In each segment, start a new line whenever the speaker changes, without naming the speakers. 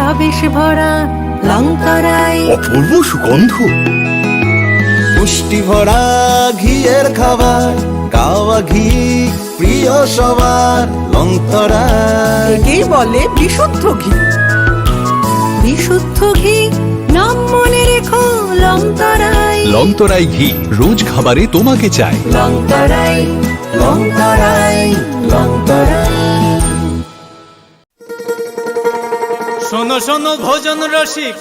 আবেশ ভরা লংতরাই
অপূর্ব সুগন্ধ,
পুষ্টি ভরা ঘিয়ের খাবার, গাওয়া ঘি প্রিয় সবার লংতরাই।
একেই বলে বিশুদ্ধ ঘি। বিশুদ্ধ ঘি নাম মনে রেখো লংতরাই।
লংতরাই ঘি রোজ খাবারে তোমাকে চাই।
লংতরাই লংতরাই লংতরাই।
শোনো শোনো ভোজন রসিক,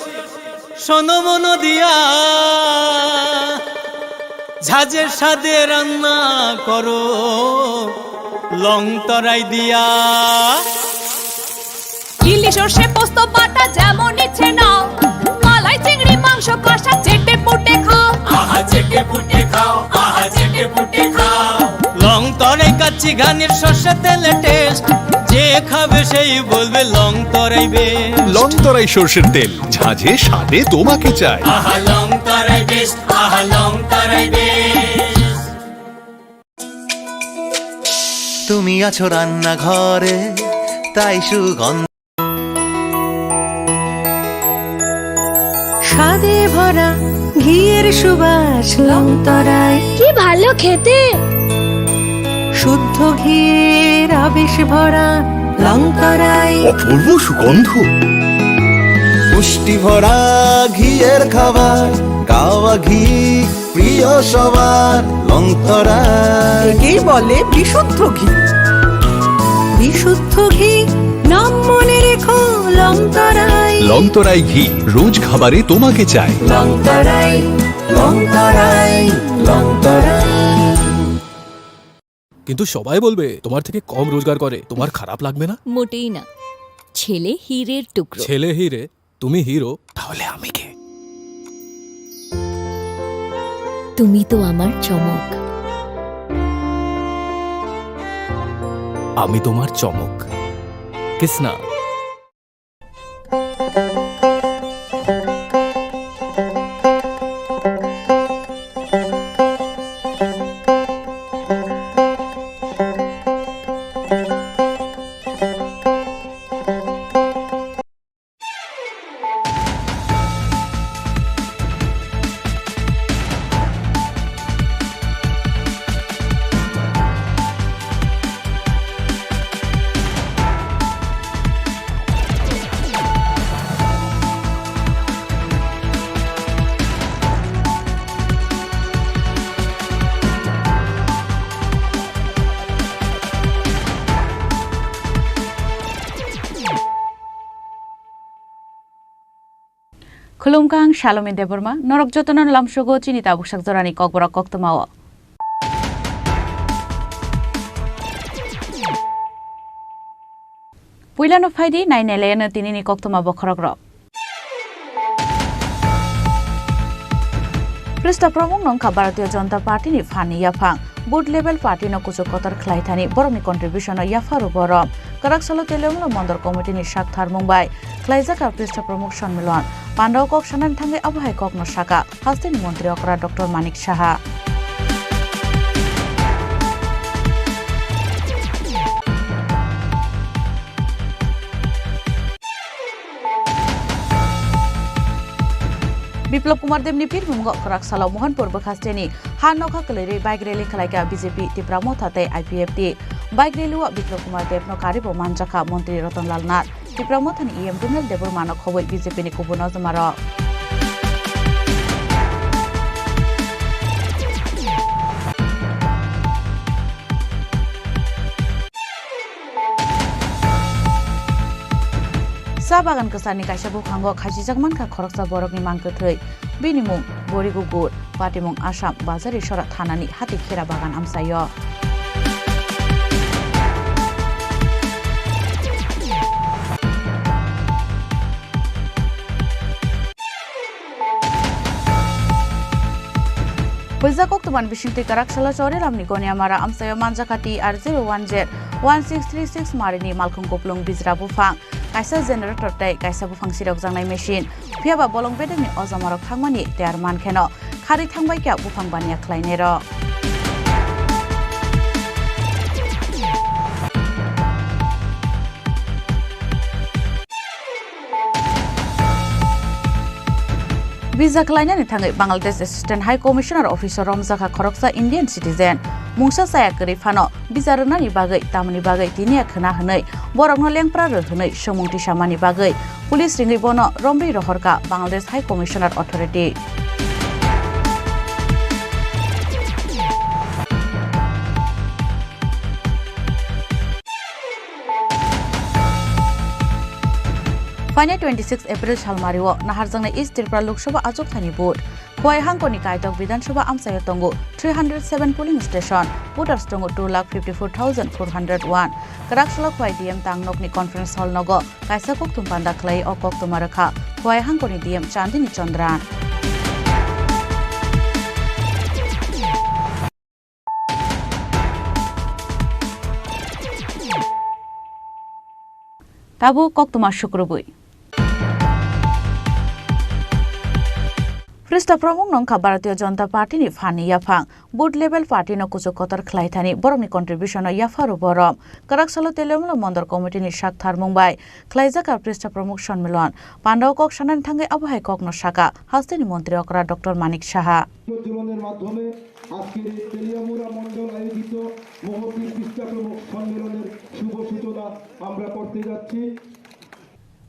শোনো মন দিয়া, ঝাঁঝের স্বাদে রান্না করো লংতরাই দিয়া।
ইলিশ সর্ষে পোস্ত বাটা যেমন ইচ্ছে নাও, মালাই চিংড়ি মাংস কষা চেটে পুটে খাও।
আহা চেটে পুটে খাও, আহা চেটে পুটে খাও। লংতরাই কাচ্চি ঘানির সর্ষে তেলে টেস্ট, যে খাবে সেই বলবে লংতরাই বেশ।
লংতরাই সর্ষের তেল, ঝাঁঝে স্বাদে তোমাকে চাই।
আহা লংতরাই বেশ, আহা লংতরাই বেশ।
তুমি আছো রান্নাঘরে তাই সুগন্ধ,
স্বাদে ভরা ঘিয়ের সুবাস লংতরাই।
কি ভালো খেতে।
শুদ্ধ ঘিয়ের আবেশ ভরা লংতরাই
অপূর্ব সুগন্ধ,
পুষ্টি ভরা ঘিয়ের খাবার, গাওয়া ঘি প্রিয় সবার লংতরাই।
একেই বলে বিশুদ্ধ ঘি। বিশুদ্ধ ঘি নাম মনে রেখো লংতরাই।
লংতরাই ঘি রোজ খাবারে তোমাকে চাই।
লংতরাই লংতরাই লংতরাই।
কিন্তু সবাই বলবে তোমার থেকে কম রোজগার করে, তোমার খারাপ লাগবে না?
মোটেই না, ছেলে হীরের টুকরো।
ছেলে হিরে, তুমি হিরো, তাহলে আমি কে?
তুমি তো আমার চমক।
আমি তোমার চমক। Kisna?
Khulumkang Shalom Deborma, Norok Jotonon Lamshogo Chinita Bushak Zorani Kokbora Koktomawa. Puilano Faidi, Nine Elena Tinini Koktoma Bokrogro. Krista Promong Nongka Bharatiya Janata Party ni Fani Yafang. Board level party no kujokotar Klaithani, Boromi contribution of Yafaru Borom. Karaksalo Telumlo Mondor Committee ni Shakhtar Mumbai. Klaizaka Krista Promotion Milan. Pandau Kok Shanan Thange Abhai Kok no Shaka. Hastin Montri Okra Dr. Manik Shaha. Biplop Kumar Demni Pir Mungok Karaksalo Mohanpur Bakhasteni Hanoka Kaleri Bike Rally Kalaika BJP Tipramo Thate IPFT Bike Rally wa Biplop Kumar Dev no Karibo Manjaka Montri Ratan Lal Nath Tipramo Thani EM Donald Debor Manok Howai BJP ni Kubuno Zamaro Sabagan kesani kaisa bukhango khaji jagman ka khoroksa borokni mangkethei binimung borigugur patimung Assam bazari sora thanani hati khera bagan amsayo Pulzakok tuman bishinti Karakshala chore ramni goniamara amsayo manjakati R010 1636 marini malkhung koplung bijra bufang kaisa generator tai kaisa bufang sirok jangnai machine phiaba bolong bedeni ojamarok thangmani tear mankheno khari thangbai kya bufang bania khlainero Visa khlainani thangai Bangladesh Assistant High Commissioner Officer Romzakha Khoroksa Indian citizen mungsa saya kari phano visa rnani bagai tamani bagai tinia khna hnai borokno lengpra rhnai somungti samani bagai police ringai bono romri rohorka Bangladesh High Commissioner Authority Final 26 April Shalmario Naharjangna East Tripura Lok Sabha Ajok Thani vote Khwai Hangkoni Kaitok Vidhan Sabha Amsayo Tongo 307 polling station voters tongo 2,54,401 Karakshla Khwai DM Tangnokni conference hall nogo kaisa koktum panda khlai o koktumarakha Khwai Hangkoni DM Chandini Chandran Tabu koktuma Shukrubui Frista Promung Nongkha Bharatiya Janata Party ni Phani Yaphang Board level party no kuchu kotor khlai thani boromni contribution no yafaru borom Karaksalo Telemula Mondor committee ni shak tharmung bai khlaijaka Frista Promuk Shanmilan Pandaw kok sanan thangai abhai kok no shaka hasteni মন্ত্রী অকরা doctor Manik Saha
উদ্বোধনের মাধ্যমে আজকের এই তেলিয়ামুড়া মণ্ডল আয়োজিত মহতী ফ্রিস্টা প্রমুখ সম্মেলনের শুভ সূচনা আমরা করতে যাচ্ছি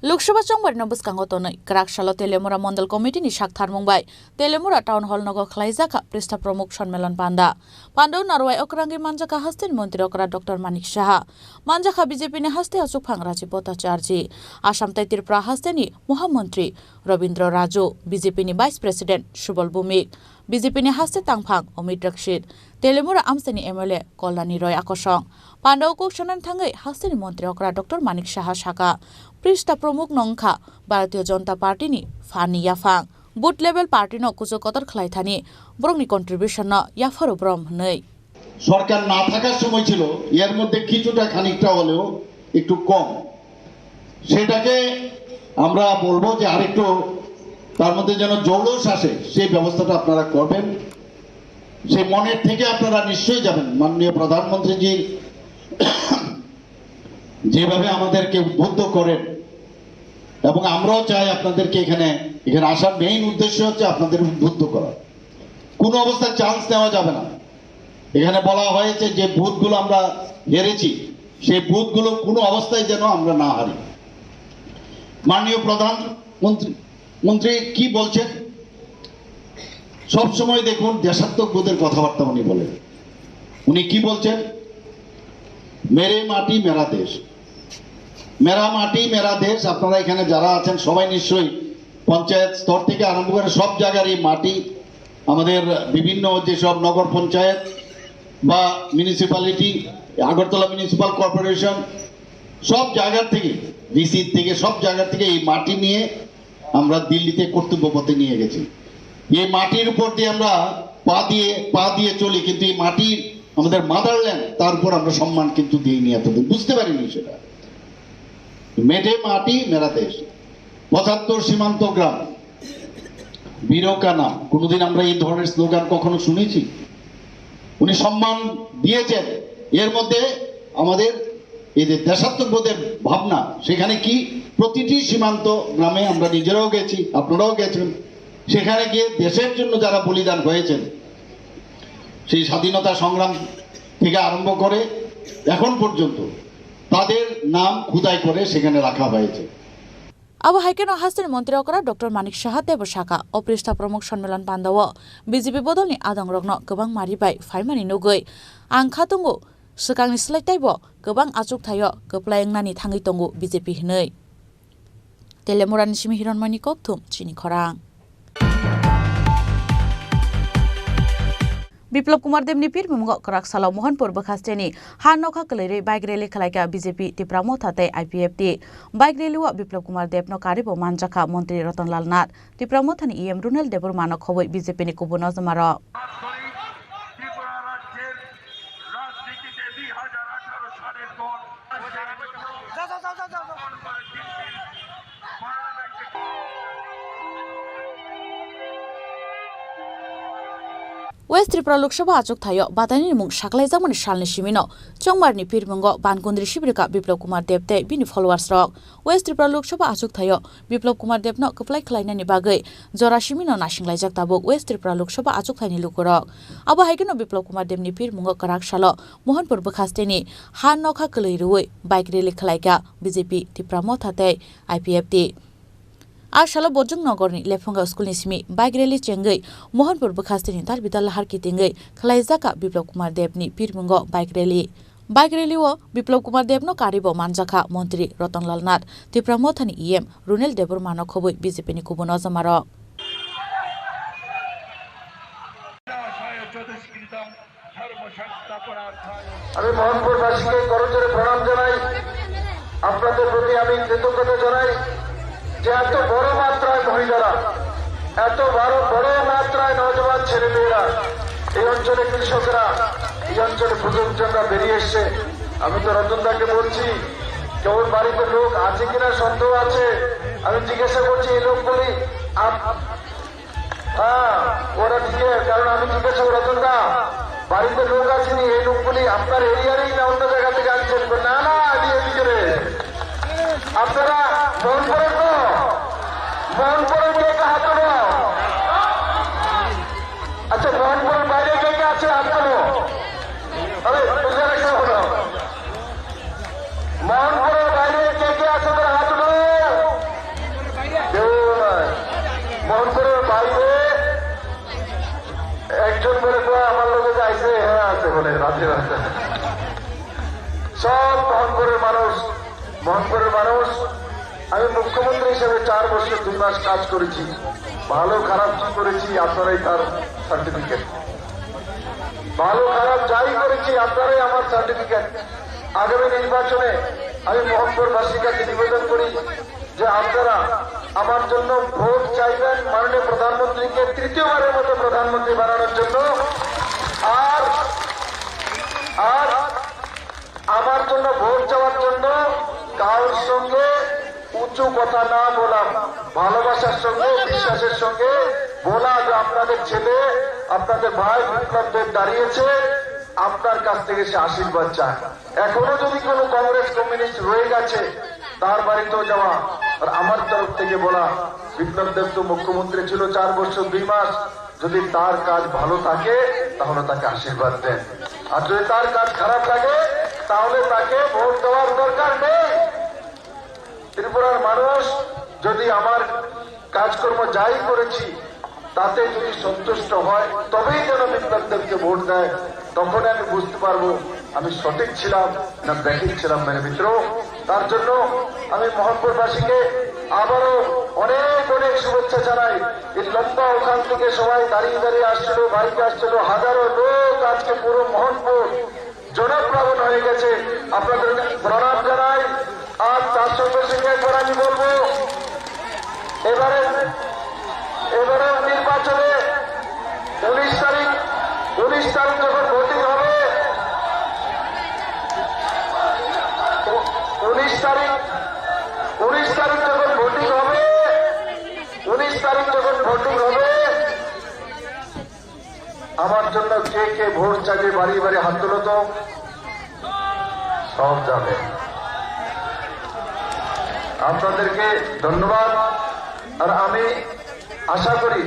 লোকসভা চংবারি নবস কাঙ্গতनै কারাকশাল তেলেমুরা মন্ডল কমিটি নি শাক থারমুংবাই তেলেমুরা টাউন হল নগ খ্লাইজাকা পৃষ্ঠা প্রমুখ সম্মেলন পান্ডাও নারওয়াই অকরাঙ্গি মানজাকা হাস্তেন মন্ত্রী অকরা ডক্টর মানিক সাহা মানজাকা বিজেপি নি হাস্তে অচুক ফাংরাজি পতাচার্জি আসাম তাই ত্রিপুরা হাস্তেনি মহামন্ত্রী রবীন্দ্র রাজু বিজেপি নি vice president Subal Bhowmik BJP নি হাস্তে তাংফাং অমিত রক্ষিত তেলেমুরা আমসেনি এমএলএ কল্যাণী রয় আকর্ষণ পান্ডাও কুক সানান থাঙ্গै হাস্তেনি মন্ত্রী অকরা ডক্টর মানিক সাহা শাখা পৃষ্ঠা প্রমুখ নংখা ভারতীয় জনতা পার্টি নি ফানি ইয়াফাং বুথ লেভেল পার্টি ন কুচো কতর খলাই থানি বরংনি কন্ট্রিবিউশন ন ইয়াফারু ব্রহ্ম নেই
সরকার না থাকার সময় ছিল এর মধ্যে কিছুটা খানিকটা হলেও একটু কম সেটাকে আমরা বলবো যে আরেকটু তার মধ্যে যেন জৌলস আসে সেই ব্যবস্থাটা আপনারা করবেন সেই মনের থেকে আপনারা নিশ্চয়ই যাবেন মাননীয় প্রধানমন্ত্রীজি যেভাবে আমাদেরকে উদ্বুদ্ধ করেন এবং আমরাও চাই আপনাদেরকে এখানে আসার মেইন উদ্দেশ্য হচ্ছে আপনাদের উদ্বুদ্ধ করা কোনো অবস্থায় চান্স নেওয়া যাবে না এখানে বলা হয়েছে যে বুথগুলো আমরা হেরেছি সেই বুথগুলো কোনো অবস্থায় যেন আমরা না হারি মাননীয় প্রধানমন্ত্রী কি বলছেন সব সময় দেখুন দেশাত্মবোধের কথাবার্তা উনি বলেন উনি কি বলছেন মেরে মাটি মেরা দেশ মেরা মাটি মেরা দেশ আপনারা এখানে যারা আছেন সবাই নিশ্চয়ই পঞ্চায়েত স্তর থেকে আরম্ভ করে সব জায়গার এই মাটি আমাদের বিভিন্ন যেসব নগর পঞ্চায়েত বা মিউনিসিপ্যালিটি আগরতলা মিউনিসিপাল কর্পোরেশন সব জায়গা থেকে ডিসি থেকে সব জায়গা থেকে এই মাটি নিয়ে আমরা দিল্লিতে কর্তব্য পথে নিয়ে গেছি এই মাটির উপর দিয়ে আমরা পা দিয়ে চলি কিন্তু এই মাটি আমাদের মাদারল্যান্ড তার উপর আমরা সম্মান কিন্তু দিইনি এতদিন বুঝতে পারিনি সেটা মেটে মাটি মেরা দেশ ৭৫ সীমান্ত গ্রাম বীরকা নাম কোনোদিন আমরা এই ধরনের স্লোগান কখনো শুনেছি উনি সম্মান দিয়েছেন এর মধ্যে আমাদের এই যে দেশাত্মবোধের ভাবনা সেখানে কি প্রতিটি সীমান্ত গ্রামে আমরা নিজেরাও গেছি আপনারাও গেছেন সেখানে গিয়ে দেশের জন্য যারা বলিদান হয়েছেন সেই স্বাধীনতা সংগ্রাম থেকে আরম্ভ করে এখন পর্যন্ত তাদের নাম খোদাই করে সেখানে রাখা হয়েছে
আবু হাইকেন হাস্তের মন্ত্রী অকরা ডক্টর মানিক সাহা দেব শাখা ও পৃষ্ঠা প্রমুখ সম্মেলন পান্দাও বিজেপি বদলনি আদং রগ্ন গোबां মারিবাই ফাইমানি नुगै आं खातंगो सिगांनि स्लाइटाइबो गोबां आचुक थायो गोप्लायंनानि थाङै तंगो बिजेपि हनै तेलेमुरानि सिमी हिरनमणि कक्थुम चिनि खरां বিপ্লব কুমার দেবনি পীর মুঙ্গ করাকসালাও মোহনপুর বখাস্তেনি হানকা কলেরে বাইক রেলি খেলাইকা বিজেপি টিপ্রামো থাতে আইপিএফটি বাইক রেলিও বিপ্লব কুমার দেব ন কারিব মানজাখা মন্ত্রী রতনলাল নাথ টিপ্রামো থানি ইএম রুনেল দেবর মানক হবই বিজেপি নি কুবু নজমার West Tripura Lok Sabha achuk thayo batani mung saklaijamani salni simino chongmarni pirmungo bankundri shibrika Biplop Kumar Deb tei bini followers rok West Tripura Lok Sabha achuk thayo Biplop Kumar Deb no kaplai khlainani bagui jora simino nasinglajak tabuk West Tripura Lok Sabha achuk thaini lukurok abo haikeno Biplop Kumar Deb ni pirmungo karak salo Mohanpur Bukhasteni ha nokha klei ruwi bike rally khlaika BJP Tripura Motha tei IPFT Ashalo Bojong Nogorni Lefonga School Nismi bike rally chengai Mohanpur Bukhasteni tar bidal lahar kitingai khalaijaka Biplop Kumar Deb ni pirmungo bike rally o Biplop Kumar Deb no karibo manjaka Mantri Ratanlal Nath Tripura Mothani EM Runel Debor Mano khoboi BJP ni kubun ozamaro
আমি মোহনপুরবাসীকে করজোরে প্রণাম জানাই আপনাদের প্রতি আমি কৃতজ্ঞতা জানাই যে এত বড় মাত্রায় মহিলারা এত বড় মাত্রায় নওজোয়ান ছেলেমেয়েরা এই অঞ্চলে কৃষকরা এই অঞ্চলে প্রযোজকরা বেরিয়ে এসছে আমি তো রতনদাকে বলছি কেউ বাড়িতে লোক আছে কিনা সন্দেহ আছে আমি জিজ্ঞাসা করছি এই লোকগুলি হ্যাঁ ওরা ঠিক কারণ আমি জিজ্ঞাসা করি রতনদা বাড়িতে লোক আসেনি এই লোকগুলি আপনার এরিয়ারই না অন্য জায়গা থেকে আনছেন না না এদিকে আপনারা মন করে তো মন করে কে হাত তোলো আচ্ছা মন করে বাইরে কে কে আছে হাত তোলো আরে বুঝে রাখা হলো মন করে বাইরে কে কে আছে হাত তোলো কেউ নয় মন করে বাইরে একজন বলে আমার লোকে যাইছে হ্যাঁ আছে বলে রাতে রাতে সব মোহনপুরের মানুষ আমি মুখ্যমন্ত্রী হিসেবে 4 বছর 2 মাস কাজ করেছি ভালো খারাপ কি করেছি আপনারাই তার সার্টিফিকেট ভালো খারাপ যাই করেছি আপনারাই আমার সার্টিফিকেট আগামী নির্বাচনে আমি মোহনপুরবাসীর কাছে নিবেদন করি যে আপনারা আমার জন্য ভোট চাইবেন মাননীয় প্রধানমন্ত্রীকে তৃতীয়বারের মতো প্রধানমন্ত্রী বানানোর জন্য আর আমার জন্য ভোট চাওয়ার জন্য কারোর সঙ্গে উঁচু কথা না বলা ভালোবাসার সঙ্গে বিশ্বাসের সঙ্গে বলা যে আপনাদের ছেলে আপনাদের ভাই বিপ্লব দেব দাঁড়িয়েছে আপনার কাছ থেকে সে আশীর্বাদ চায় এখনো যদি কোনো কংগ্রেস কমিউনিস্ট রয়ে গেছে তার বাড়িতেও যাওয়া আর আমার তরফ থেকে বলা বিপ্লব দেব তো মুখ্যমন্ত্রী ছিল 4 বছর 2 মাস যদি তার কাজ ভালো থাকে তাহলে তাকে আশীর্বাদ দেন আর যদি তার কাজ খারাপ লাগে তাহলে তাকে ভোট দেওয়ার দরকার নেই ত্রিপুরার মানুষ যদি আমার কাজকর্ম যাই করেছি তাতে যদি সন্তুষ্ট হয় তবেই যেন বিপ্লব দেবকে ভোট দেয় তখন আমি বুঝতে পারবো আমি সঠিক ছিলাম না ব্যাঠিক ছিলাম মেরে মিত্র তার জন্য আমি মোহনপুরবাসীকে আবারও অনেক শুভেচ্ছা জানাই এই লম্বা ওখান থেকে সবাই দাঁড়িয়ে আসছিল বাইকে আসছিল হাজারো লোক আজকে পুরো মোহনপুর জনপ্লাবন হয়ে গেছে আপনাদের প্রণাম জানাই আর তার সঙ্গে সঙ্গে একবার আমি বলবো এবারে নির্বাচনে 19 তারিখ যখন ভোটিং হবে 19 তারিখ যখন ভোটিং হবে 19 তারিখ যখন ভোটিং হবে আমার জন্য কে কে ভোট চাইবে বাড়ি বাড়ি হাত তোলো তো সব যাবে আপনাদেরকে ধন্যবাদ আর আমি আশা করি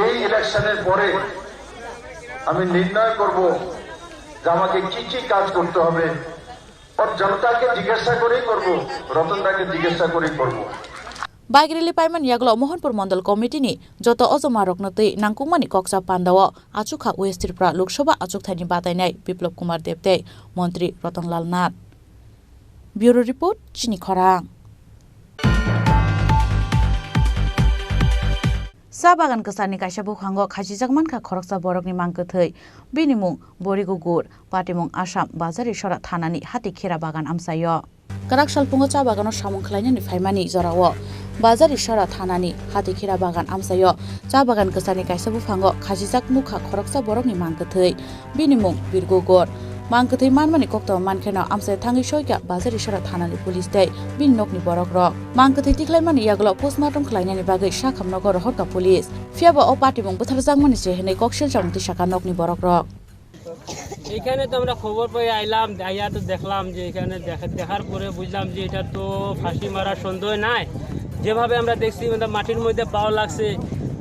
এই ইলেকশনের পরে আমি নির্ণয় করব যে আমাকে কি কি কাজ করতে হবে আর জনতাকে জিজ্ঞাসা করেই করব রতনদাকে জিজ্ঞাসা করেই করব
Bike rally paiman yaglo Mohanpur Mandal Committee ni joto ojomarok natui nangkungmani koksa pandao achukha West Tripura Lok Sabha achuk thaini batainai Biplop Kumar Deb tei Mantri Ratanlal Nath. Bureau Report Chini Khorang. Sabagan kesani kaisa bukhango khajijak ka khoroksa borokni mangkethei binimung Borigugur Patimung Assam Bazari Sora Thanani hati khera bagan amsayo. Karak salpungo cha bagano samung khlainani phaimani jorao Bazari Sora Thanani hati khera bagan amsayo cha bagan kesani kaisa bukhango khajijak mukha khoroksa borokni mangkethei binimung Birgugor Mangkathai manmani kokto mankheno amse thangi soika bazari sora thanani police dei bin nokni borok rok Mangkathai tiklaimani yaglo postmortem khlainani bagai sakhamnogor horka police fiaba o party mong butharjangmani se henei kokshil jamti saka nokni borok rok
এখানে তো আমরা খবর পেয়ে আইলাম আইয়া তো দেখলাম যে এখানে দেখার পরে বুঝলাম যে এটা তো ফাঁসি মারার সন্দেহ নাই যেভাবে আমরা দেখছি মাটির মধ্যে পাও লাগছে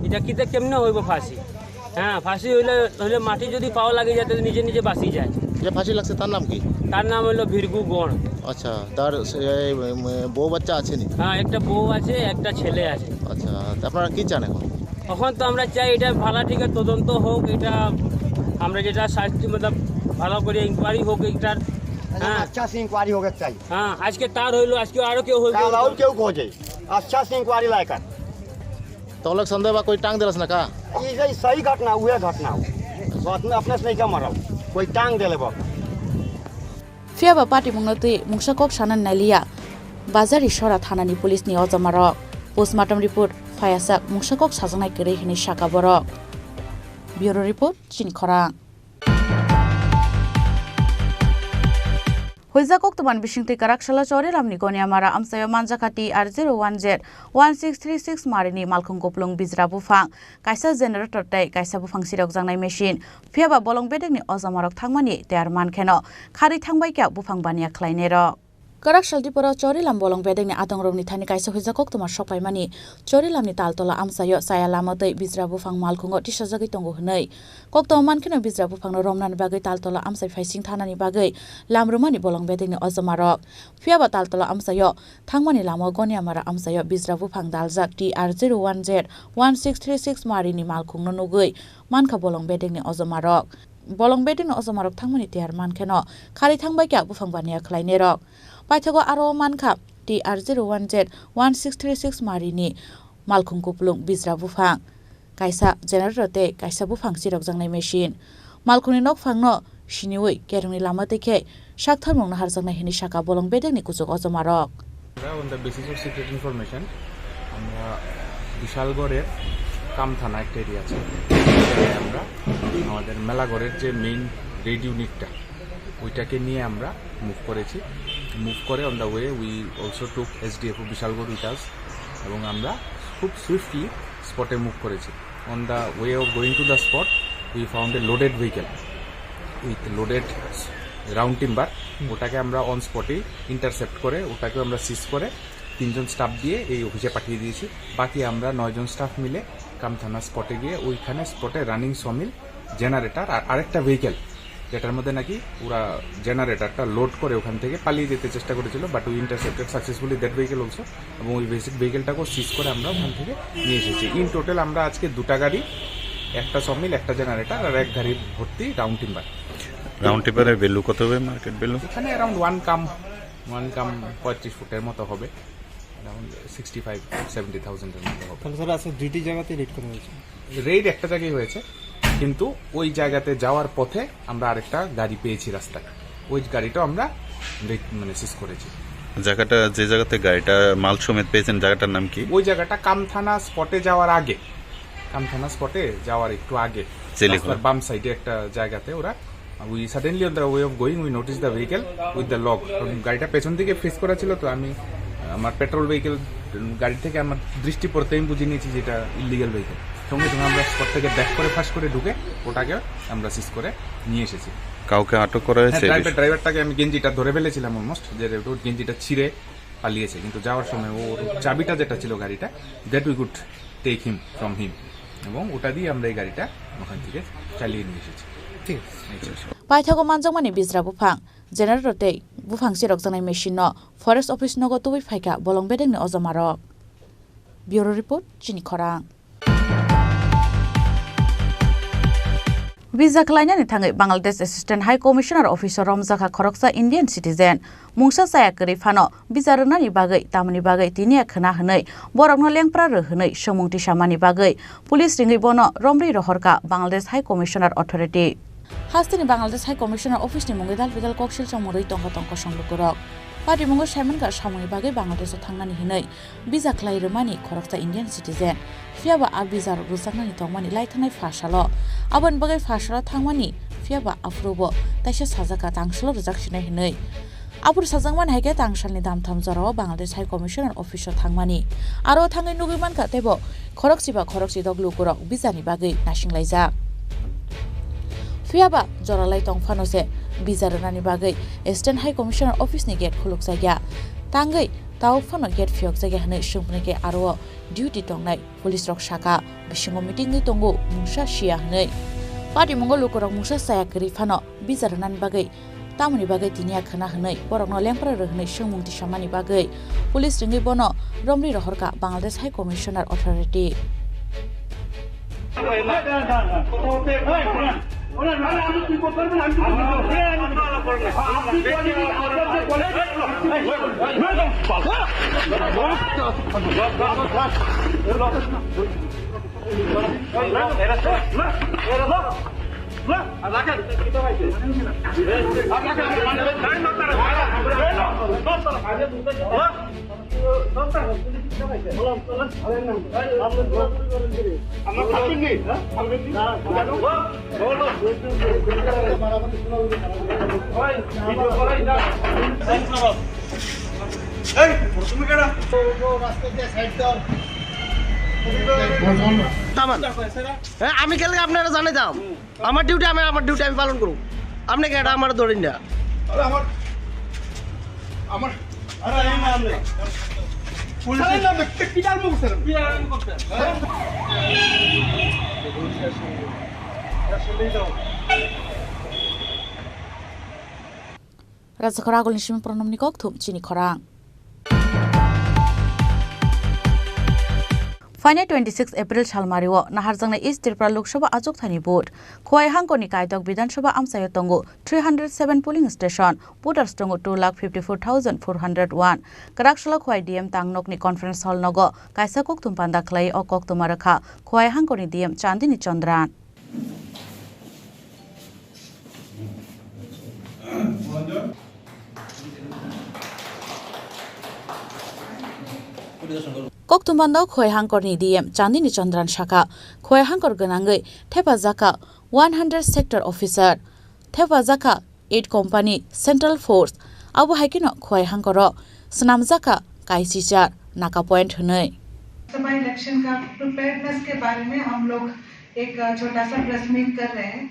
এটা কিতে কেমনে হইব ফাঁসি হ্যাঁ ফাঁসি হইলে মাটি যদি পাও লাগে যায় তাহলে নিজে নিজে বাঁচি যায়
যে ফাঁসি লাগছে তার নাম কি
তার নাম হলো ভিরগু গণ
আচ্ছা তার বউ বাচ্চা আছে নি
হ্যাঁ একটা বউ আছে একটা ছেলে আছে
আচ্ছা আপনারা কি চান এখন
এখন তো আমরা চাই এটা ভালো ঠিক তদন্ত হোক এটা আমরা যেটা শাস্তি মতলব ভালো করে ইনকোয়ারি হোক এটার হ্যাঁ
अच्छा से इंक्वायरी होगा चाहिए
হ্যাঁ আজকে তার হইলো আজকে আরো কেউ হইলো
और क्यों खोजे अच्छा से इंक्वायरी लायक
तो लोग संदेह बा कोई टांग दिलस ना का
ये सही घटना हुए घटना हो अपने से नहीं क्या मरा कोई टांग दे बा
fiaba party mungnoti mungsakok sanan nalia bazari sora thanani police ni ojamarok postmortem report fayasak mungsakok sajangnai kerei hini saka borok bureau report chinkhorang Hoizakok tuman bisingti karakshalo chori lamni goniamara amsayo manjakati R01Z 1636 marini malkhung koplung bijra bufang kaisa generator tai kaisa bufang sirok jangnai machine phiaba bolong bedekni ojamarok thangmani ter mankheno khari thangbai kya bufang bania khlainero Karakshal diporo chori lam bolong bedekni atongrokni thani kaisa hoizakok tuma sopaimani chori lamni taltola amsayo saya lamatei bijra bufang malkhungo tisajagi tongo hnei kokto mankheno bijra bufang romnan bagai taltola amsai faising thanani bagai lamrumani bolong bedekni ojamarok phiaba taltola amsayo thangmani lamo goniamara amsayo bijra bufang daljak TR01Z 1636 marini malkhungno nugui mankha bolong bedekni ojamarok bolong bedekni ojamarok thangmani tiar mankheno khari thangbai kya bufang bania khlainerok Paithago aro mankha TR01Z 1636 marini malkhung kuplung bijra bufang kaisa generator te kaisa bufang sirok jangnai machine malkhungni nok phangno siniwi kerungni lama dekhe sakthar mongna harjangnai hini saka bolong bedekni kuchuk ojomarok
On the basis of secret information আমরা বিশালগড়ের কামথানা একটা area আছে আমরা আমাদের মেলাগড়ের যে main red ইউনিটটা ওইটাকে নিয়ে আমরা মুভ করেছি মুভ করে on the way we also took SDF Bishalgarh with us এবং আমরা খুব সুইফটলি স্পটে মুভ করেছি on the way of going to the spot we found a loaded vehicle with loaded round timber ওটাকে আমরা অন স্পটেই ইন্টারসেপ্ট করে ওটাকে আমরা সিজ করে 3 জন স্টাফ দিয়ে এই অফিসে পাঠিয়ে দিয়েছি বাকি আমরা 9 জন স্টাফ মিলে কামথানা স্পটে গিয়ে ওইখানে স্পটে রানিং সমিল জেনারেটর আর আরেকটা ভেহিকেল যেটার মধ্যে নাকি পুরা জেনারেটরটা লোড করে ওখান থেকে পালিয়ে যেতে চেষ্টা করেছিল but we intercepted successfully that vehicle also এবং ওই বেসিক ভেহিকেলটাকেও সিজ করে আমরা ওখান থেকে নিয়ে এসেছি ইন টোটাল আমরা আজকে 2টা গাড়ি একটা সমিল একটা জেনারেটর আর এক গাড়ি ভর্তি রাউন্ড টিম্বার
রাউন্ড টিম্বারের ভ্যালু কত হবে মার্কেট ভ্যালু
এখানে অ্যারাউন্ড 1 কাম 35 ফুটের মতো হবে অ্যারাউন্ড 65-70,000 এর মতো হবে
তাহলে স্যার আজকে দুইটি জায়গাতে রেড করা হয়েছে
রেড একটা জায়গায় হয়েছে কিন্তু ওই জায়গাতে যাওয়ার পথে আমরা আরেকটা গাড়ি পেয়েছি রাস্তায় ওই গাড়িটা আমরা মানে সিজ করেছি
জায়গাটা যে জায়গাতে গাড়িটা মাল সমেত পেয়েছেন জায়গাটার নাম কি
ওই জায়গাটা কামথানা স্পটে যাওয়ার আগে কামথানা স্পটে যাওয়ার একটু আগে বাম সাইডে একটা জায়গাতে ওরা we suddenly on the way of going we notice the vehicle with the lock গাড়িটা পেছন দিকে ফেস করা ছিল তো আমি আমার পেট্রোল ভেহিকেল গাড়ি থেকে আমার দৃষ্টি পড়তে আমি বুঝে নিয়েছি যে এটা ইলিগাল ভেহিকেল সঙ্গে সঙ্গে আমরা স্পট থেকে ব্যাক করে ফাঁস করে ঢুকে ওটাকে আমরা সিজ করে নিয়ে এসেছি
কাউকে আটক করা হয়েছে
ড্রাইভারটাকে আমি গেঞ্জিটা ধরে ফেলেছিলাম অলমোস্ট যে গেঞ্জিটা ছিঁড়ে পালিয়েছে কিন্তু যাওয়ার সময় ওর চাবিটা যেটা ছিল গাড়িটা that we could take him from him এবং ওটা দিয়ে আমরা এই গাড়িটা ওখান থেকে চালিয়ে নিয়ে এসেছি ঠিক আছে
Paithago manjakmani bijra bufang generator te bufang sirok jangnai machine no forest office nogo tubui phaika bolong bedekni ojomarok bureau report chinikhorang Visa khlainani thangai Bangladesh Assistant High Commissioner Officer Romjaka Khoroksa Indian citizen mungsa saya kri phano visa rwnani bagai tamani bagai tinia khna hnei borokno lengpra rhnei somungti samani bagai police ringai bono romri rohorka Bangladesh High Commissioner Authority Hastini Bangladesh High Commissioner Office ni mungidal bidal koksil chamurui tongko songlukurok Pari mungo Simon ka samuni bagai Bangladesh thangnani hinei visa khlai rwmani Khoroksa Indian citizen fiaba a visa rusaknani tongmani laithanai phasalo abon bagai phasalo thangmani फियाबा आफ्रोबो ताइसा साजाका तांसल रजाकसिनाय हनै आपुर साजांमान हायके तांसालनि दामथाम जराव Bangladesh high commissioner अफिसाव थांमानि आरो थाङै नुगैमान खातेबो खरकसि दगलुकुरक बिजानि बागै नासिंलायजाक फियाबा जरालाय तंफानोसे बिजारनानि बागै assistant high commissioner अफिसनि gate खुलुक जायगा तांगै ताव फनो gate फियक जायगा हनै सुंपनेके आरो डिउटी तंनाय पुलिस रक शाखा बिसिङो मिटिंनि तंगो मुंसा शिया हनै पार्टी मंगल लुकुरक मुंसा सायाकरि फनो बिजारनानि बागै तामुनि बागै तिनिया खोना हनै बरकनो लेंपर रहनै सुंमुंति सामानि बागै पुलिस रिंगै बनो रमरि रहरका बांलादेश हाई कमिशनार अथॉरिटी
আমি কেন আপনারা জানে যাও আমার ডিউটি আমি পালন করব আপনি কেন আমার ধরেন না
Raja Agol Nishim Pronomni Koktum Chini Korang Final 26 April Chalmariwo Naharzangna East Tripura Lok Sabha Ajok Thani Board Khoi Hangkoni Kaitok Bidhan Sabha Amsayotongo 307 polling station voters tongo 2,54,401 Karakshla Khoi DM Tangnokni Conference Hall Nogo Kaisa Koktum Panda Klai o Koktumarakha Khoi Hangkoni DM Chandini Chandran Koktumbandao Khoi Hangkor ni DM Chandini Chandran Shaka Khoi Hangkor ganangai Thepa Zaka 100 sector officer Thepa Zaka 8 company central force Abu Haikino Khoi Hangkoro Snam Zaka Kaisichar Naka point hunai
सभा election का preparedness के बारे में हम लोग एक छोटा सा प्रेस मीट कर रहे हैं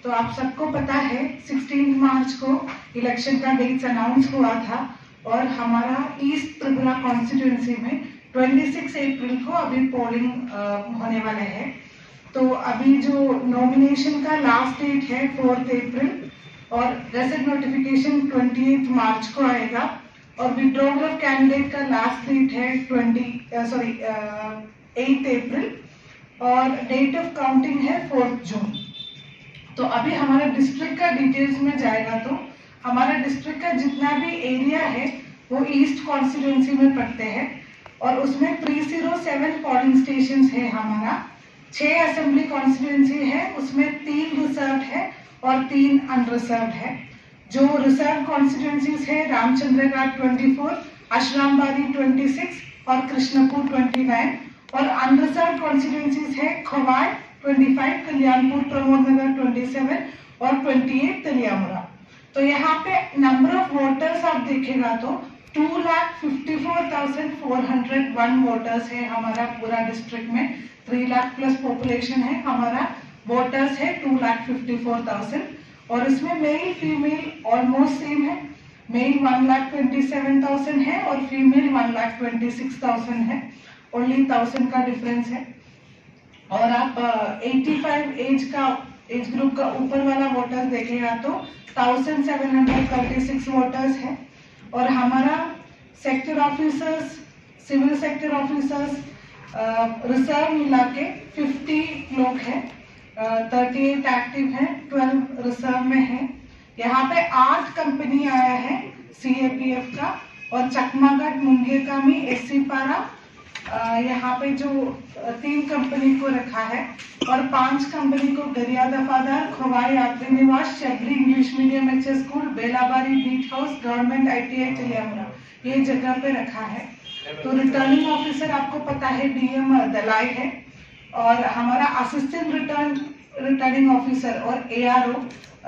तो आप सबको पता है 16 मार्च को इलेक्शन का डेट्स अनाउंस हुआ था और हमारा ईस्ट त्रिपुरा कॉन्स्टिट्यूएंसी में 26 अप्रैल को अभी पोलिंग होने वाले हैं तो अभी जो नॉमिनेशन का लास्ट डेट है 4 अप्रैल और गैजेट नोटिफिकेशन 28 मार्च को आएगा और विड्रॉल ऑफ कैंडिडेट का लास्ट डेट है 8 अप्रैल और डेट ऑफ काउंटिंग है 4 जून तो अभी हमारा डिस्ट्रिक्ट का डिटेल्स में जाएगा तो हमारा डिस्ट्रिक्ट का जितना भी एरिया है वो ईस्ट कॉन्स्टिट्यूएंसी में पड़ते हैं और उसमें 307 पोलिंग स्टेशन है हमारा 6 असेंबली कॉन्स्टिट्यूएंसी है उसमें 3 रिजर्व है और 3 अनरिजर्व है जो रिजर्व कॉन्स्टिट्यूएंसीज है रामचंद्र घाट 24 अशरामबारी 26 और कृष्णपुर 29 और अनरिजर्व कॉन्स्टिट्यूएंसीज है खवाई 25 कल्याणपुर प्रमोद नगर 27 और 28 तलियामुरा तो यहाँ पे नंबर ऑफ वोटर्स आप देखेगा तो 2,54,401 वोटर्स है हमारा पूरा डिस्ट्रिक्ट में 3 लाख प्लस पॉपुलेशन है हमारा वोटर्स है 2,54,000 और इसमें मेल फीमेल ऑलमोस्ट सेम है मेल 1,27,000 है और फीमेल 1,26,000 है ओनली 1,000 का डिफरेंस है और आप 85 एज ग्रुप का ऊपर वाला वोटर्स देखेगा तो 1,736 वोटर्स है और हमारा sector officers civil sector officers reserve मिला के 50 लोग हैं 38 एक्टिव हैं 12 रिजर्व में हैं यहाँ पे 8 कंपनी आया है CAPF का और चकमागढ़ मुंगेर का भी SC पारा यहाँ पे जो 3 कंपनी को रखा है और 5 कंपनी को गरिया दफादार खोवाई यात्री निवास शबरी English medium HS school Belabari beat house government ITI Teliamura ये जगह पे रखा है तो रिटर्निंग ऑफिसर आपको पता है DM दलाई है और हमारा असिस्टेंट रिटर्निंग ऑफिसर और ARO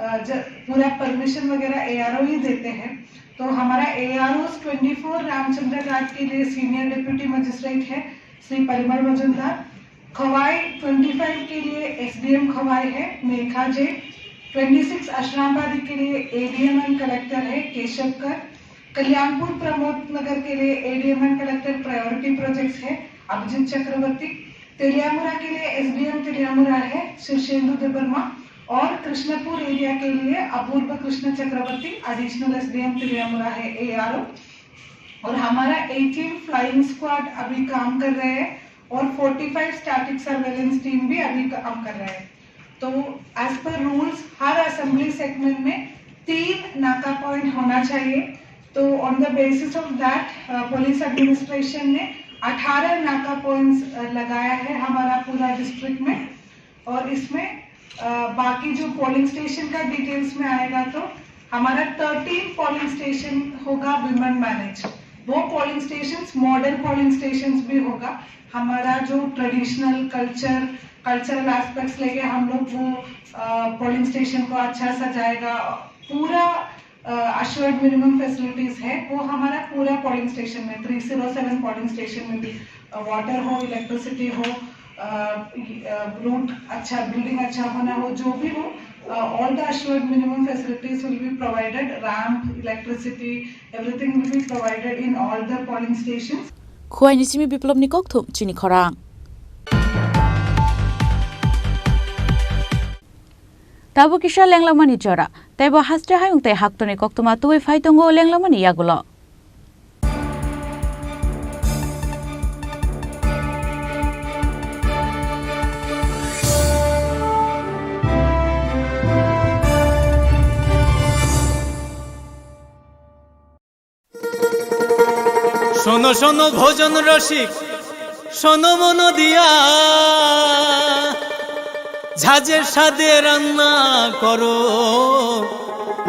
पूरा परमिशन वगैरह ARO ही देते हैं। तो हमारा ARO 24 रामचंद्र घाट के लिए सीनियर डिप्यूटी मजिस्ट्रेट है श्री परिमल मजुमदार। खवाई 25 के लिए SDM खवाई है मेघा जे। 26 अशराबादी के लिए ADM एंड कलेक्टर है केशव कर। कल्याणपुर प्रमोद नगर के लिए ADM and collector priority projects है अभिजीत चक्रवर्ती। तेलियामुरा के लिए SDM तेलियामुरा है शिवशेंदु देवर्मा और कृष्णपुर एरिया के लिए अपूर्व कृष्ण चक्रवर्ती एडिशनल SDM तेलियामुरा है ARO। और हमारा 18 फ्लाइंग स्क्वाड अभी काम कर रहे हैं और 45 स्टैटिक सर्वेलेंस टीम भी अभी काम कर रहे हैं। तो एज पर रूल्स हर असेंबली सेगमेंट में 3 नाका पॉइंट होना चाहिए। तो on the basis of that police administration ने 18 नाका पॉइंट्स लगाया है हमारा पूरा डिस्ट्रिक्ट में। और इसमें बाकी जो पोलिंग स्टेशन का डिटेल्स में आएगा तो हमारा 13 पोलिंग स्टेशन होगा विमेन मैनेज। वो polling stations modern polling stations भी होगा। हमारा जो ट्रेडिशनल कल्चरल एस्पेक्ट्स लेके हम लोग वो पोलिंग स्टेशन को अच्छा सजाएगा। पूरा अश्योर्ड मिनिमम फैसिलिटीज है वो हमारा पूरा पोलिंग स्टेशन में 307 पोलिंग स्टेशन में भी वाटर हो, इलेक्ट्रिसिटी हो, रूट अच्छा, बिल्डिंग अच्छा होना हो, जो भी हो, all the assured minimum facilities will be provided. Ramp, electricity, everything will be provided in all the polling stations.
Khuaini simi biplop ni kok thum chini khorang. Tabu kisha lenglamani jora. Taibo haste hayung tai haktoni kok tuma tuwe faitongo lenglamani yagulo.
শোনো শোনো ভোজন রসিক শোনো মন দিয়া ঝাঁঝের স্বাদে রান্না করো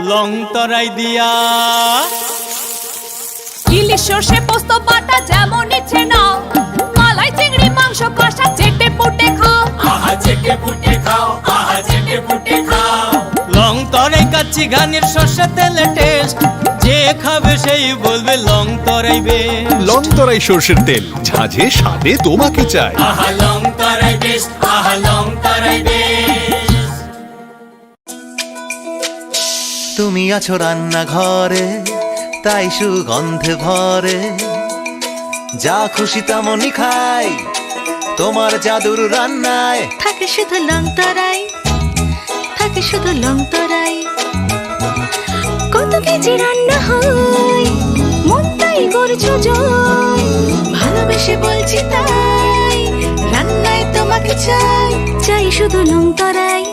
লং তরাই দিয়া।
ইলিশ সর্ষে পোস্ত বাটা যেমন ইচ্ছে নাও, মালাই চিংড়ি মাংস কষা চেটে পুটে খাও,
আহা চেটে পুটে খাও, আহা চেটে পুটে খাও। লং তরাই কাচ্চি ঘানির সর্ষে তেলে টেস্ট, যে খাবে সেই বলবে লং তরাই বেশ।
লং তরাই সর্ষের তেল, ঝাঁঝে স্বাদে তোমাকে চাই।
আহা লং তরাই বেশ, আহা লং তরাই বেশ।
তুমি আছো রান্না ঘরে তাই সুগন্ধে ভরে, যা খুশি তেমনই খাই তোমার জাদুর রান্নায়।
থাকে শুধু লং তরাই, থাকে শুধু লং তরাই। কত কেজি রান্না হয় মনটাই করছো জয়, ভালোবেসে বলছি তাই রান্নায় তোমাকে চাই। চাই শুধু লং তরাই,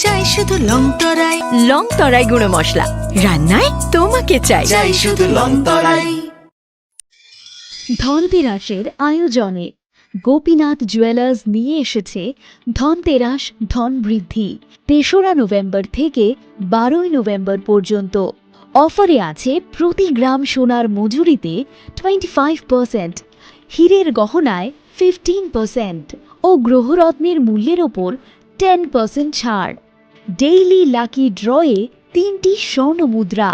চাই শুধু লং তরাই। লং তরাই গুঁড়ো মশলা, রান্নায় তোমাকে চাই। চাই শুধু লং তরাই।
ধনতেরাসের আয়োজনে গোপীনাথ জুয়েলার্স নিয়ে এসেছে ধনতেরাস ধন বৃদ্ধি। ৩রা নভেম্বর থেকে ১২ই নভেম্বর পর্যন্ত অফারে আছে প্রতি গ্রাম সোনার মজুরিতে 25%, হীরের গহনায় 15% ও গ্রহরত্নের মূল্যের ওপর 10% ছাড়। ডেইলি লাকি ড্রয়ে 3টি স্বর্ণ মুদ্রা,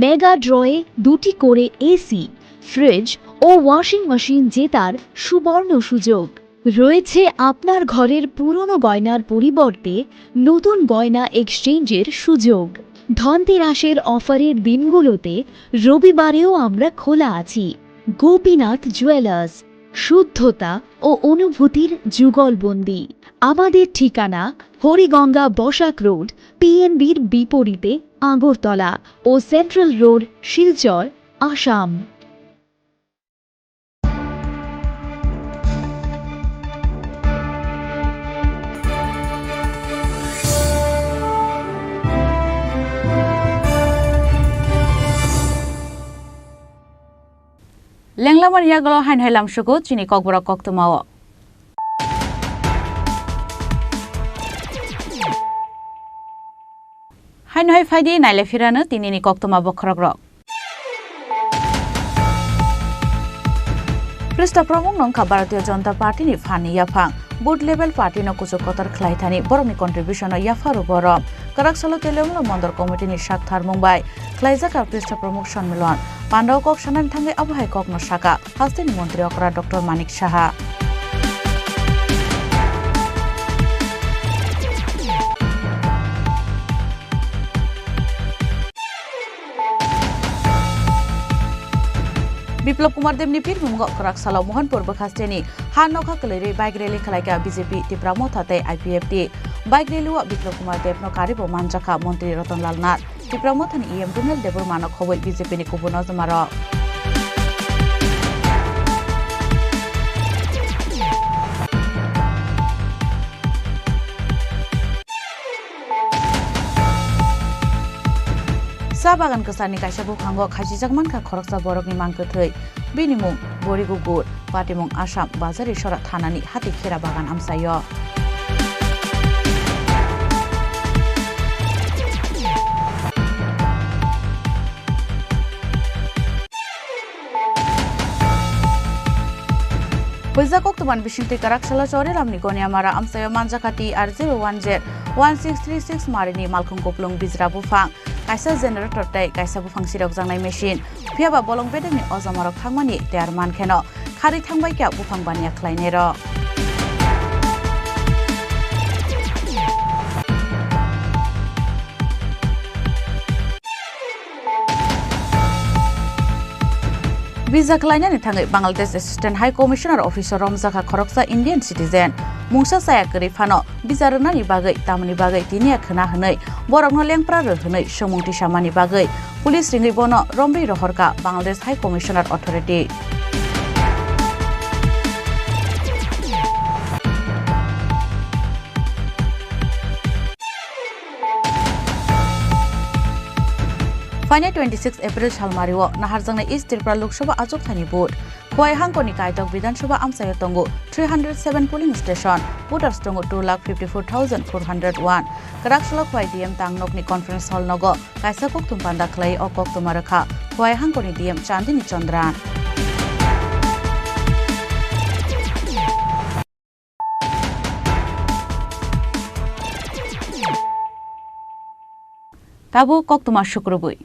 মেগা ড্রয়ে 2টি করে এসি, ফ্রিজ ও ওয়াশিং মেশিন জেতার সুবর্ণ সুযোগ রয়েছে। আপনার ঘরের পুরনো গয়নার পরিবর্তে নতুন গয়না এক্সচেঞ্জের সুযোগ। ধনতেরাসের অফারের দিনগুলোতে রবিবারেও আমরা খোলা আছি। গোপীনাথ জুয়েলার্স, শুদ্ধতা ও অনুভূতির যুগলবন্দি। আমাদের ঠিকানা হরিগঙ্গা বসাক রোড, PNBর বিপরীতে আগরতলা ও সেন্ট্রাল রোড, শিলচর, আসাম।
লেংলামান ইয়াগলো হাইন হাইলাম সুগো চিনি ককবরা কক্তমাও। হাইন হাই ফাইদি নাইলে ফিরানো তিনিনি কক্তমা বখরগ্রক। পৃষ্ঠ প্রমুখ নংখা ভারতীয় জনতা পার্টিনি ফানি ইয়াফাং বুথ লেভেল পার্টি ন কুচকতার খ্লাইথানি বরমনি contribution ইয়াফারু Baram Karaksalu Telemlo Mondor Committee ni Shakthar Mumbai Klaijaka Pista Pramukh Sonnmilan Pandau Kok Sanan Thange Abhai Kok no Shaka Hastini Mantri Okra Dr. Manik Saha Biplop Kumar Demni Pir Mungok Karaksalau Mohanpur Bekhasteni Hanokha Kelere Bike Rally Khalaika BJP Tipramo Thate IPFT Bike Rally wa Biplop Kumar Devno Karibo Manjaka Montri Ratan Lal Nath Tipramo Thani EM Dunel Debur Manok Khoboi BJP ni Kubuno Zamaro Sabagan kesani kaisa bukhango khajijak ka khoroksa borokni mangkethei binimung Borigugur Patimung Assam Bazari Sora Thanani hati khera bagan amsayo Pojak Oktoban Bishinti Karaksala Chore Ramni Konia Mara Amsayo Manjakati R010 1636 Marini Malkhung Koplung Bizra Bufang Kaisa generator tai kaisa bufang sirok jangnai machine phiaba bolong bedeni ojamarok thangmani tear mankheno khari thangbai kya bufang bania khlainai ro Visa khlainani thangai Bangladesh Assistant High Commissioner Officer Romzakha Khoroksa Indian citizen Mungsa saya keri phano bizarunani bagai tamani bagai tinia khna hnai borokno lengpra rhnai somungti samani bagai police ringai bono romri rohorka Bangladesh High Commissioner Authority Fine 26 April Chalmariwo Naharjangna East Tripura Lok Sabha Achuk Thani Vote Khwai Hangkoni Kaitok Vidhan Sabha Amsayo Tongo 307 polling station voters tongo 2,54,401 Karaksala Khwai DM Tangnokni Conference Hall Nogo Kaisa Koktum Panda Khlai o Koktumarakha Khwai Hangkoni DM Chandini Chandran Tabu Koktuma Shukrubui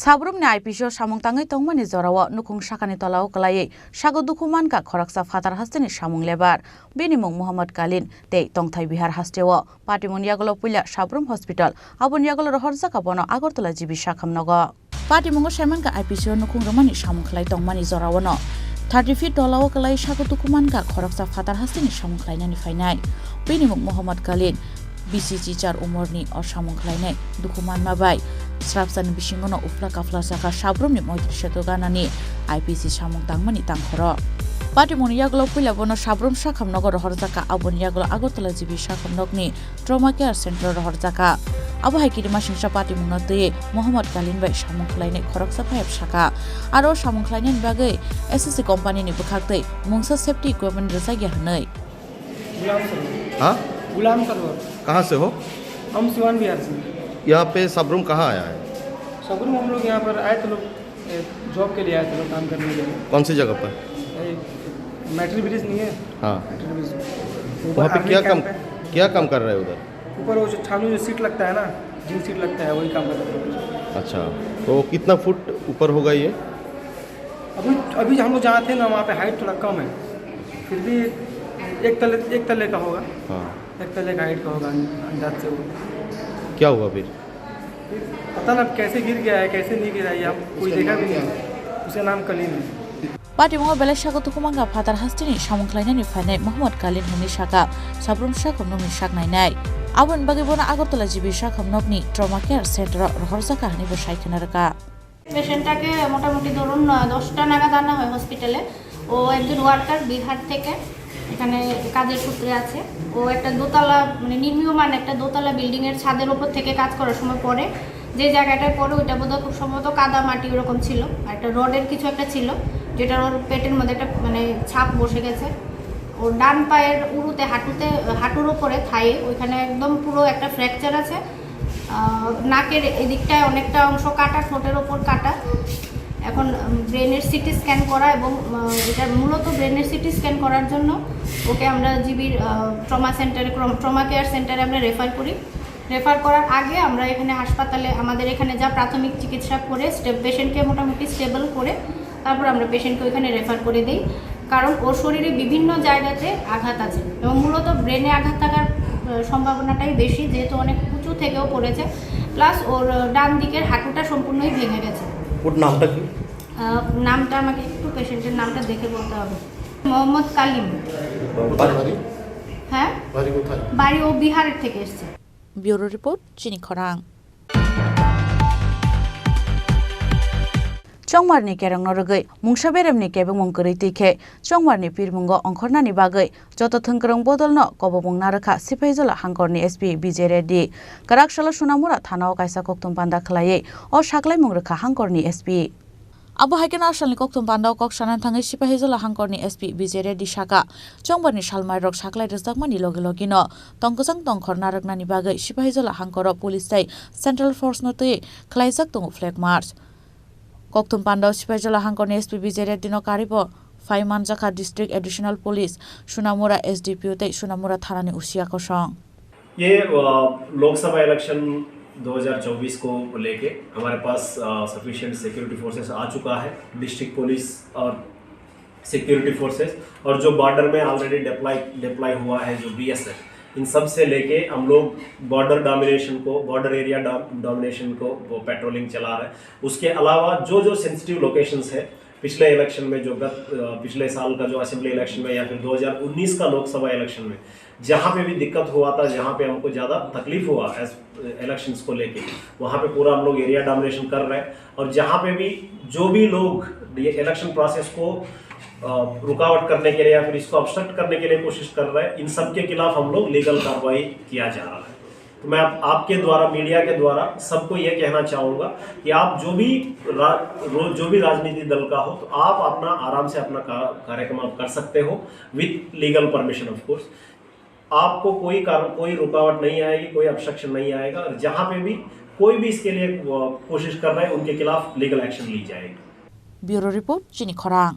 Sabrumni IPCO samung tangai tongmani jorawo nukung sakani tolao kalai sago dukuman ka khoraksa fatar hasteni samung lebar binimung Muhammad Kalin tei tongthai Bihar hasteo Patimun Yagolo Pulia Sabrum Hospital abun Yagolo rohorjaka bono Agartala jibi sakhamnogo Patimungo Saiman ka IPCO nukung romani samung khlai tongmani jorawo no 30 feet tolao kalai sago dukuman ka khoraksa fatar hasteni samung khlainani fainai binimung Muhammad Kalin BCC char umorni or samung khlainai dukuman mabai Srapsan bisingono ufla kafla saka sabrumni moitri setoganani IPC samung tangmani tangkhoro Patimun Yagolo Puila bono sabrum sakhamnogo rohorjaka abon Yagolo Agartala jibi sakhamnokni trauma care center rohorjaka abo haikirima singsa Patimun notei Muhammad Kalin bai samung khlainai khoroksa phayab saka aro samung khlainai bagai SSC company ni bukhaktei mungsa safety equipment rajagya hnai
हाँ
गुलाम server
कहाँ से हो
हम सिवान बिहार से
यहाँ पे सबरूम कहाँ आया है
सबरूम हम लोग यहाँ पर आए थे लोग जॉब के लिए आए थे लोग काम करने के लिए
कौन सी जगह पर
मैट्री ब्रिज नहीं है
हाँ
मैट्री ब्रिज
वहाँ पे क्या काम कर रहे हैं उधर
ऊपर वो जो छानू जो सीट लगता है ना जिन सीट लगता है वही काम करते हैं
अच्छा तो कितना फुट ऊपर होगा ये
अभी हम लोग जहाँ थे ना वहाँ पे हाइट थोड़ा कम है फिर भी एक तले का होगा
हाँ
एक तले का हाइट का होगा अंदाज से वो
क्या हुआ फिर
पता ना कैसे गिर गया है कैसे नहीं गिरा है कोई देखा भी नहीं उसका नाम कलीन है
Patimungo Beleshago Tukumanga Fatar Hastini samung khlainani fainai Muhammad Kalin hini saka sabrum sakhamnokni saknainai abon bagibona Agartala jibi sakhamnokni trauma care center rohorjaka hani bo saikhanaraka
পেশেন্টটাকে মোটামুটি ধরুন 10টা নাগাদ আনা হয় হসপিটালে ও একজন ওয়ার্কার বিহার থেকে এখানে কাজের সূত্রে আছে ও একটা দোতলা মানে নির্মীয়মান একটা দোতলা বিল্ডিং এর ছাদের উপর থেকে কাজ করার সময় পড়ে যে জায়গাটায় পড়ে ওইটা বোধহয় খুব সম্ভবত কাদা মাটি এরকম ছিল আর একটা রডের কিছু একটা ছিল যেটা ওর পেটের মধ্যে একটা মানে ছাপ বসে গেছে ওর ডান পায়ের উরুতে হাঁটুর উপরে থায়ে ওইখানে একদম পুরো একটা ফ্র্যাকচার আছে নাকের এদিকটায় অনেকটা অংশ কাটা ঠোঁটের ওপর কাটা এখন ব্রেনের সিটি স্ক্যান করা এবং এটা মূলত ব্রেনের সিটি স্ক্যান করার জন্য ওকে আমরা জিবির ট্রমা সেন্টারে ট্রমা কেয়ার সেন্টারে আমরা রেফার করি। রেফার করার আগে আমরা এখানে হাসপাতালে আমাদের এখানে যা প্রাথমিক চিকিৎসা করে পেশেন্টকে মোটামুটি স্টেবল করে তারপর আমরা পেশেন্টকে ওইখানে রেফার করে দিই, কারণ ওর শরীরে বিভিন্ন জায়গাতে আঘাত আছে এবং মূলত ব্রেনে আঘাত থাকার সম্ভাবনাটাই বেশি, যেহেতু অনেক উঁচু থেকেও পড়েছে, প্লাস ওর ডান দিকের হাঁটুটা সম্পূর্ণই ভেঙে গেছে।
ওর নামটা কি?
নামটা আমাকে একটু পেশেন্টের নামটা দেখে বলতে হবে। মোহাম্মদ কালিম। হ্যাঁ, বাড়ি ও বিহারের থেকে এসছে।
ব্যুরো রিপোর্ট চিনি খরাং। चंगमारनि केरंनो रगै मुंसा बेरेमनि केबे मंगरै तैखे चंगमारनि पिरमुंगो अंखरनानि बागै जत थंक्रं बदलनो कबबुं नारखा सिफाइजला हांगरनि एसपि विजय रेड्डी कराकशाला सुनामुरा थानाव कायसा कक्तुम पान्दा खलायै अ साग्लाय मुंरखा हांगरनि एसपि आबो हाइकेन आरसालनि कक्तुम पान्दाव कक्सानान थाङै सिफाइजला हांगरनि एसपि विजय रेड्डी साका चंगमारनि सालमाय रक साग्लाय रजाकमानि लगे लगेनो तंकजों तंखर नारकनानि बागै सिफाइजला हांगरो पुलिस ताई सेन्ट्रल फोर्स नतै खलायजाक दङ फ्लैग मार्च कक्तुम पान्डाव सिफाइजला हांगरनि एसपि विजय रेड्डीनो कारिबो फाइमानजाखा डिस्ट्रिक्ट एडिशनल पुलिस सुनामुरा एसडीपीओ तै सुनामुरा थानानि उसिया कोसं।
ये लोकसभा इलेक्शन 2024 को लेके हमारे पास सफिशिएंट सिक्योरिटी फोर्सेस आ चुका है, डिस्ट्रिक्ट पुलिस और सिक्योरिटी फोर्सेस, और जो बॉर्डर में ऑलरेडी डिप्लॉय हुआ है जो बीएसएफ, इन सब से लेके हम लोग बॉर्डर डोमिनेशन को, बॉर्डर एरिया डोमिनेशन को वो पेट्रोलिंग चला रहे हैं। उसके अलावा जो सेंसिटिव लोकेशंस है पिछले इलेक्शन में, जो पिछले साल का जो असेंबली इलेक्शन में या फिर 2019 का लोकसभा इलेक्शन में जहाँ पे भी दिक्कत हुआ था, जहाँ पे हमको ज़्यादा तकलीफ हुआ इलेक्शंस को लेके, वहाँ पे पूरा हम लोग एरिया डोमिनेशन कर रहे हैं। और जहाँ पे भी जो भी लोग ये इलेक्शन प्रोसेस को रुकावट करने के लिए या फिर इसको ऑब्स्ट्रक्ट करने के लिए कोशिश कर रहे हैं, इन सब के खिलाफ हम लोग लीगल कार्रवाई किया जा रहा है। तो मैं आपके द्वारा, मीडिया के द्वारा सबको ये कहना चाहूँगा कि आप जो भी राजनीतिक दल का हो, तो आप अपना आराम से अपना कार्यक्रम आप कर सकते हो with legal permission of course. आपको कोई रुकावट नहीं आएगी, कोई ऑब्स्ट्रक्शन नहीं आएगा, और जहाँ पे भी कोई भी इसके लिए कोशिश कर रहे हैं उनके खिलाफ लीगल एक्शन ली जाएगी।
ब्यूरो रिपोर्ट चिनी खरां।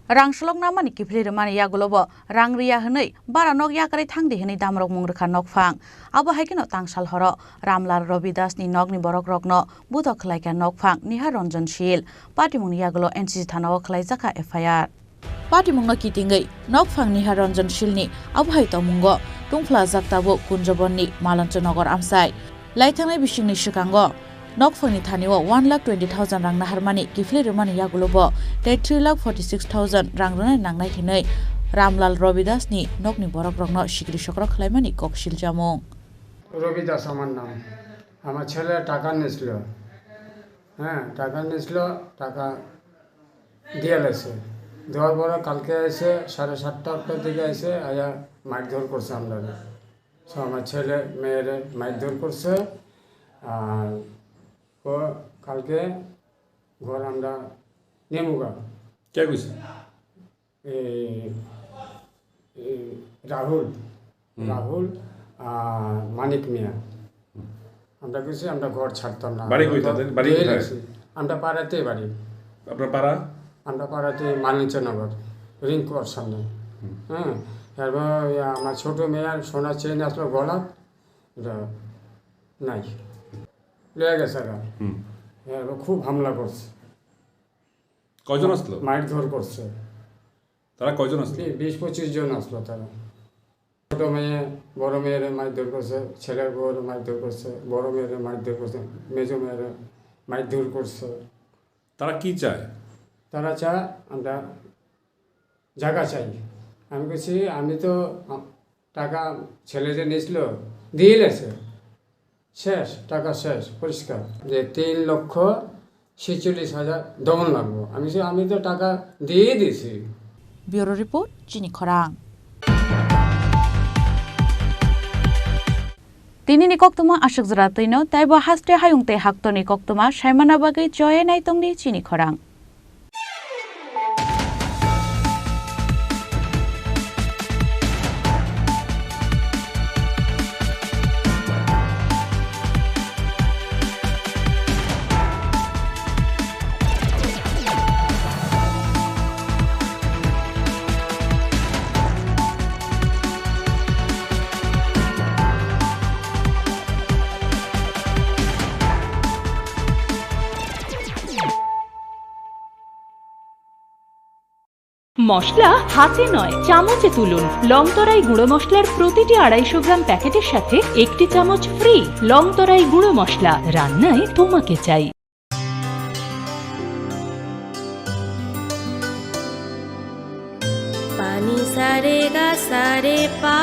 रांसलक नामानि किफ्लिरमानि यागुलोबो रां रिया हनै बारा नक याकारै थांदि हनै दामरक मुंरखा नकफां आबो हाइकेनो तांसाल हर रामलाल रविदासनि नगनि बरक रकनो बुधक खलायका नकफां निहार रंजनशील पाटिमुंनि यागुलो एनसीसी थानाव खलायजाखा एफआईआर पाटिमुंनो कितिङै नकफां निहार रंजनशीलनि आबो हाइतो मुंगो तुंफ्ला जाक्ताबो कुंजबननि मालनचनगर आमसाय लाइथांनाय बिसिंनि सिगांगो नकफांनि थानिव 1,20,000 रां नाहारमानि किफ्लिरमानि यागुलोबो 3,46,000 रां रनाय नांनाय हिनै रामलाल रविदासनि नकनि बरक रंनो सिग्रि सकरा खलायमानि ककशिल जामुं।
রবিদাস আমার নাম। আমার ছেলে টাকা নিয়েছিল, টাকা নিয়েছিল, টাকা দিয়ে গেছে। দেওয়ার পরে কালকে এসে 7:30টার দিকে এসে আয়া মারধর করছে আমরা। আমার ছেলে মেয়েরে মারধর করছে। আর কালকে ঘর আমরা নেমুগা
কে কইছে?
রাহুল মানিক মিয়া আমরা গেছি, আমরা ঘর ছাড়তাম না।
বাড়ি কই তাদের? বাড়ি কোথায়?
আমরা পাড়াতে বাড়ি।
আপনার পাড়া?
আমরা পাড়াতে মালঞ্চনগর রিঙ্কুয়ার সামনে। এরপর আমার ছোটো মেয়ের সোনার চেন আসলো গলা, এটা নাই লেগে গেছে। এরপর খুব হামলা করছে।
কয়জন আসলো?
মারধর করছে।
তারা কয়জন আসলো?
20-25 জন আসলো। তারা ছোটো মেয়ে বড় মেয়েরে মারধর করছে, ছেলের বউর মারধর করছে, বড় মেয়েরে মারধর করছে, মেজো মেয়েরে মারধর করছে।
তারা কি চায়?
তারা চায় আমরা জায়গা চাই। আমি বলছি আমি তো টাকা ছেলে যে নিয়েছিল দিয়ে গেছে, শেষ টাকা শেষ পরিষ্কার, যে 3,46,000 দমন লাগবো। আমি তো টাকা দিয়ে দিয়েছি।
ব্যুরো রিপোর্ট চিনি খরাং। तिनी कक्तुमा आशक जरा तैनो ताइबो हास्टे हायुंते हाक्तनि कक्तुमा साइमाना बागै जये नाइतंनि चिनि खरां।
মশলা হাতে নয় চামচে তুলুন। লংতরাই গুঁড়ো মশলার প্রতিটি 250 গ্রাম প্যাকেটের সাথে 1টি চামচ ফ্রি। লংতরাই গুঁড়ো মশলা, রান্নায় তোমাকে চাই।
পানি সারে গা সারে পা